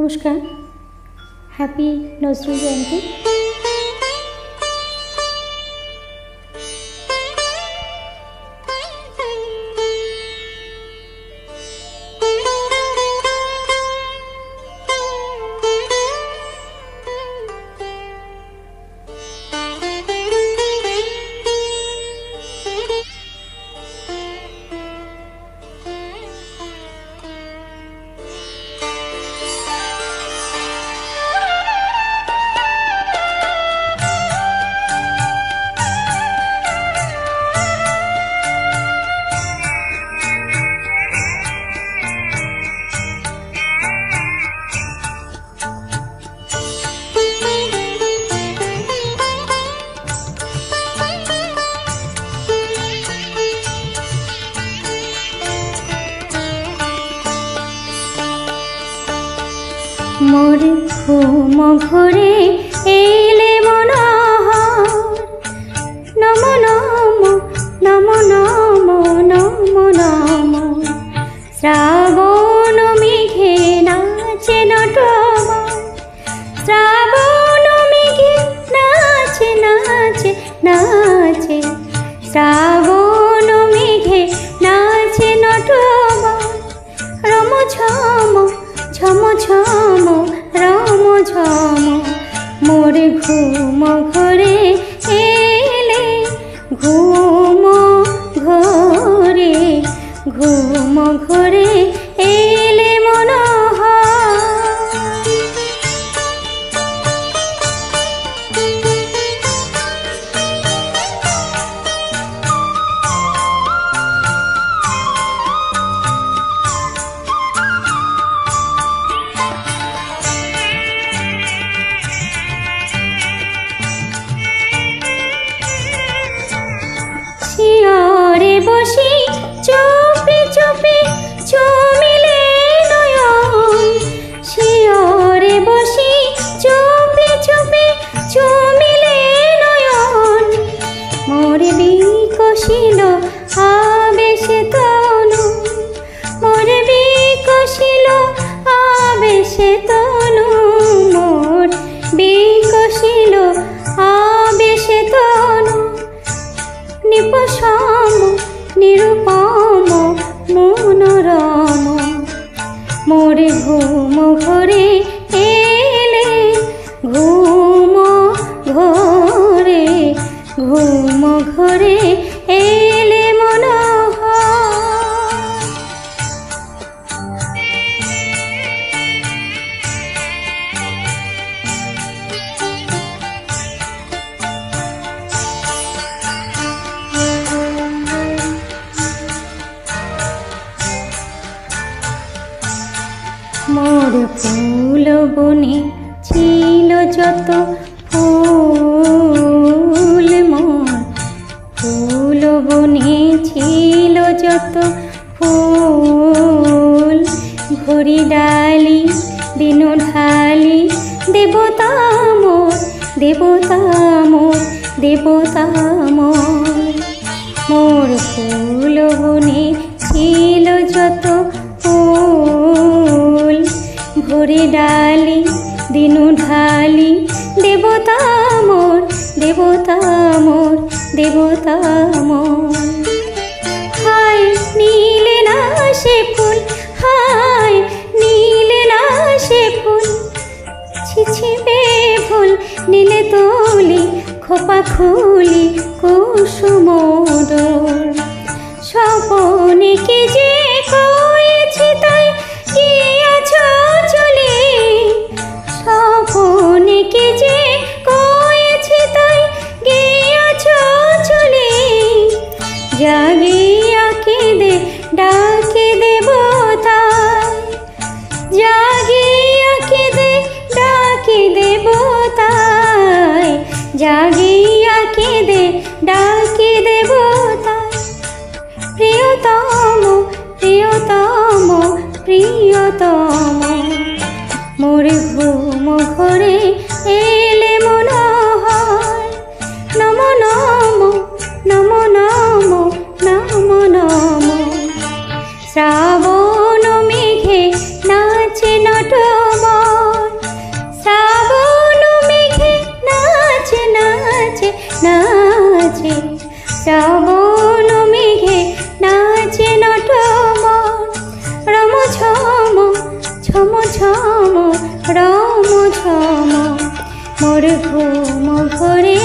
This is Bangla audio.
নমস্কার, হ্যাপি নজরুল জয়ন্তী। মোর ঘুম ঘরে এলে মনোহর, নম নম নম নম নম নম। শ্রাবণ মেঘে নাচে নটবর, শ্রাবণ মেঘে নাচে নাচে নাচে। শ্রাবণ মেঘে নাচে নটবর, রম ঝম ঝম ঝম রাম ঝম। মোর ঘুম ঘরে এলে, ঘুম ঘরে ঘুম ঘরে এলে মনোহর। শিয়রে বসি চুপি চুপি চুমিলে নয়ন, শিয়রে বসি চুপি চুপি চুমিলে নয়ন। মোর বিকশিল আবেশে তনু, মোর বিকশিল আবেশে তনু, মোর বিকশিল আবেশে তনু। নিপসম নিরুপম মনোরম, মোর ঘুম ঘরে এলে, ঘুম ঘরে ঘুম ঘরে এলে মনোহর। মোর ফুল বনে ছিল যত ফুল, মোর ফুল বনে ছিল যত ফুল। ঘড়ি ডালি দিন ঢালি দেবতা মোর, দেবতা মোর, দেবতা মোর। মোর ফুল বনে ছিল যত ফুল, ঘড়ি ডালি দিন ঢালি দেবতা মোর, দেবতা মোর, দেবতা মোর। হায় নীলে না সে ফুল, হায় নীলে না সে ফুল। ছিছিবে ফুল নীলে তুলি, খোপা খুলি কুসুমোদর। স্বপনে কি যে কয়েছি তাই গিয়াছ চলে, স্বপনে কি যে কয়েছি তাই গিয়াছ চলে। জাগিয়া কেঁদে ডাকে দেবতায়, জাগিয়া কেঁদে ডাকে দেবতায়, জাগিয়া কেঁদে ডাকে দেবতায়। প্রিয়তম প্রিয়তম প্রিয়তম, মোর ঘুম ঘরে এলে মনোহর। নম নম নম নম নম নম। শ্রাবণ মেঘে নাচে নটবর, ঘুম ঘরে